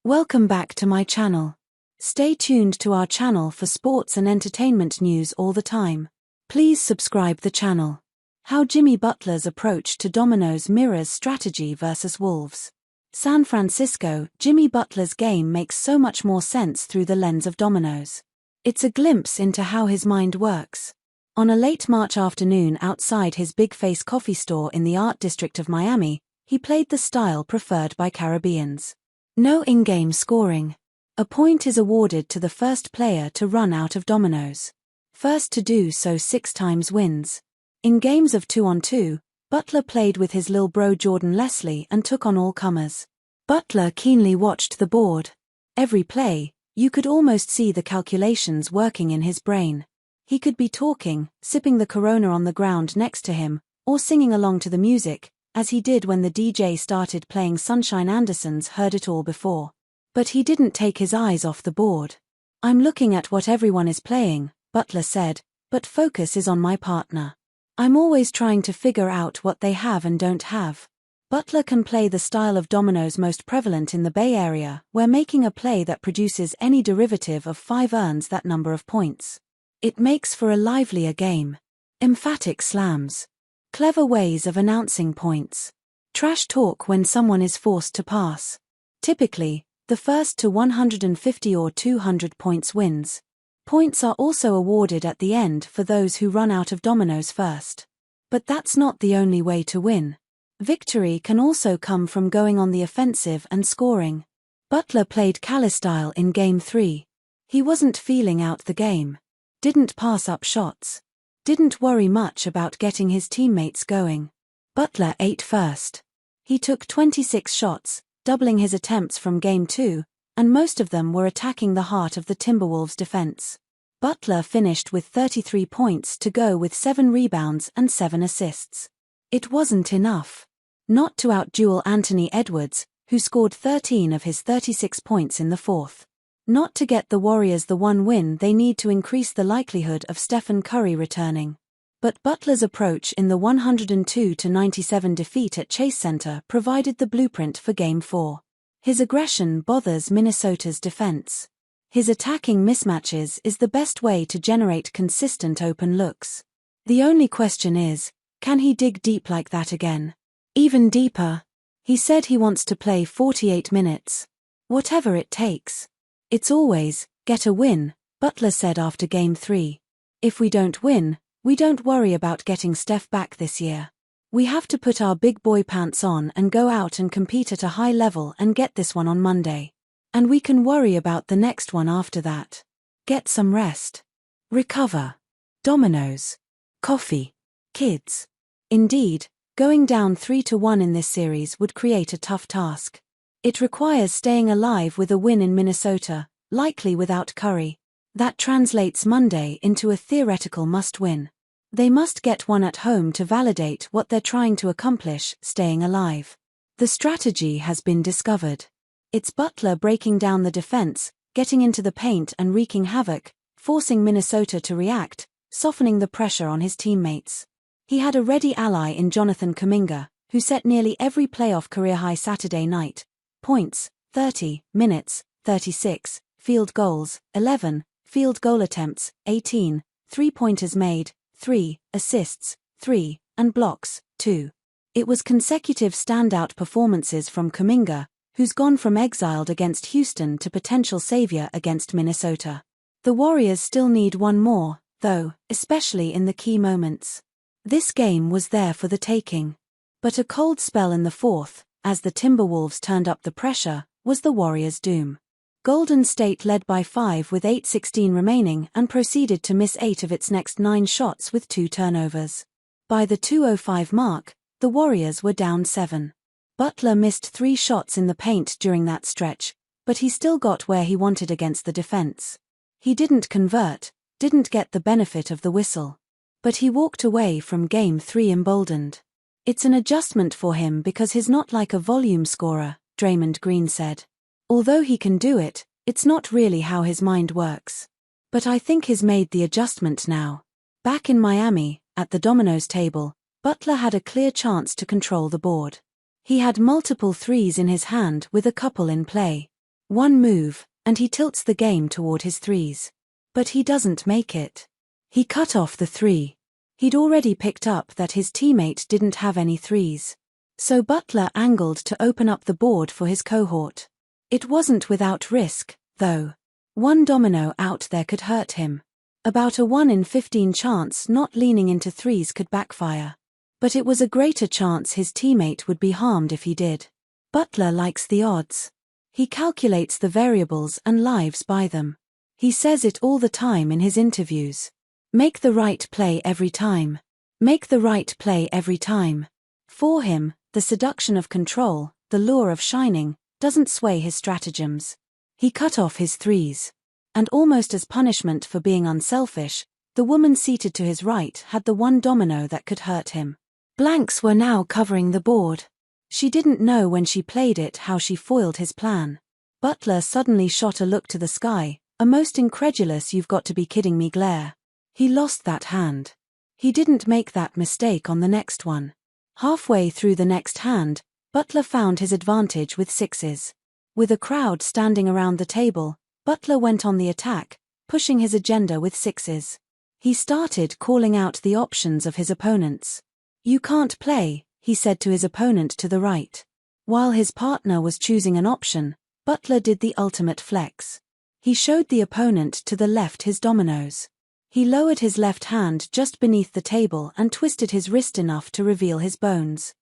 Welcome back to my channel. Stay tuned to our channel for sports and entertainment news all the time. Please subscribe the channel. How Jimmy Butler's approach to dominoes mirrors strategy versus Wolves. San Francisco, Jimmy Butler's game makes so much more sense through the lens of dominoes. It's a glimpse into how his mind works. On a late March afternoon outside his Big Face coffee store in the art district of Miami, he played the style preferred by Caribbeans. No in-game scoring. A point is awarded to the first player to run out of dominoes. First to do so 6 times wins. In games of 2-on-2, Butler played with his lil bro Jordan Leslie and took on all comers. Butler keenly watched the board. Every play, you could almost see the calculations working in his brain. He could be talking, sipping the Corona on the ground next to him, or singing along to the music, as he did when the DJ started playing Sunshine Anderson's Heard It All Before. But he didn't take his eyes off the board. "I'm looking at what everyone is playing," Butler said, "but focus is on my partner. I'm always trying to figure out what they have and don't have." Butler can play the style of dominoes most prevalent in the Bay Area, where making a play that produces any derivative of 5 earns that number of points. It makes for a livelier game. Emphatic slams. Clever ways of announcing points. Trash talk when someone is forced to pass. Typically, the first to 150 or 200 points wins. Points are also awarded at the end for those who run out of dominoes first. But that's not the only way to win. Victory can also come from going on the offensive and scoring. Butler played Cali style in Game 3. He wasn't feeling out the game. Didn't pass up shots. Didn't worry much about getting his teammates going. Butler ate first. He took 26 shots, doubling his attempts from Game 2, and most of them were attacking the heart of the Timberwolves' defense. Butler finished with 33 points to go with 7 rebounds and 7 assists. It wasn't enough. Not to outduel Anthony Edwards, who scored 13 of his 36 points in the fourth. Not to get the Warriors the one win they need to increase the likelihood of Stephen Curry returning. But Butler's approach in the 102-97 defeat at Chase Center provided the blueprint for Game 4. His aggression bothers Minnesota's defense. His attacking mismatches is the best way to generate consistent open looks. The only question is, can he dig deep like that again? Even deeper. He said he wants to play 48 minutes. Whatever it takes. "It's always, get a win," Butler said after Game 3. "If we don't win, we don't worry about getting Steph back this year. We have to put our big boy pants on and go out and compete at a high level and get this one on Monday. And we can worry about the next one after that. Get some rest. Recover. Dominoes. Coffee. Kids." Indeed, going down 3-1 in this series would create a tough task. It requires staying alive with a win in Minnesota, likely without Curry. That translates Monday into a theoretical must-win. They must get one at home to validate what they're trying to accomplish, staying alive. The strategy has been discovered. It's Butler breaking down the defense, getting into the paint and wreaking havoc, forcing Minnesota to react, softening the pressure on his teammates. He had a ready ally in Jonathan Kuminga, who set nearly every playoff career-high Saturday night. Points, 30, minutes, 36, field goals, 11, field goal attempts, 18, three-pointers made, 3, assists, 3, and blocks, 2. It was consecutive standout performances from Kuminga, who's gone from exiled against Houston to potential savior against Minnesota. The Warriors still need one more, though, especially in the key moments. This game was there for the taking. But a cold spell in the fourth, as the Timberwolves turned up the pressure, was the Warriors' doom. Golden State led by 5 with 8:16 remaining and proceeded to miss 8 of its next 9 shots with 2 turnovers. By the 2:05 mark, the Warriors were down 7. Butler missed 3 shots in the paint during that stretch, but he still got where he wanted against the defense. He didn't convert, didn't get the benefit of the whistle. But he walked away from Game 3 emboldened. "It's an adjustment for him because he's not like a volume scorer," Draymond Green said. "Although he can do it, it's not really how his mind works. But I think he's made the adjustment now." Back in Miami, at the dominoes table, Butler had a clear chance to control the board. He had multiple threes in his hand with a couple in play. One move, and he tilts the game toward his threes. But he doesn't make it. He cut off the three. He'd already picked up that his teammate didn't have any threes. So Butler angled to open up the board for his cohort. It wasn't without risk, though. One domino out there could hurt him. About a 1 in 15 chance not leaning into threes could backfire. But it was a greater chance his teammate would be harmed if he did. Butler likes the odds. He calculates the variables and lives by them. He says it all the time in his interviews. Make the right play every time. Make the right play every time. For him, the seduction of control, the lure of shining, doesn't sway his stratagems. He cut off his threes. And almost as punishment for being unselfish, the woman seated to his right had the one domino that could hurt him. Blanks were now covering the board. She didn't know when she played it how she foiled his plan. Butler suddenly shot a look to the sky, a most incredulous "you've got to be kidding me" glare. He lost that hand. He didn't make that mistake on the next one. Halfway through the next hand, Butler found his advantage with sixes. With a crowd standing around the table, Butler went on the attack, pushing his agenda with sixes. He started calling out the options of his opponents. "You can't play," he said to his opponent to the right. While his partner was choosing an option, Butler did the ultimate flex. He showed the opponent to the left his dominoes. He lowered his left hand just beneath the table and twisted his wrist enough to reveal his bones.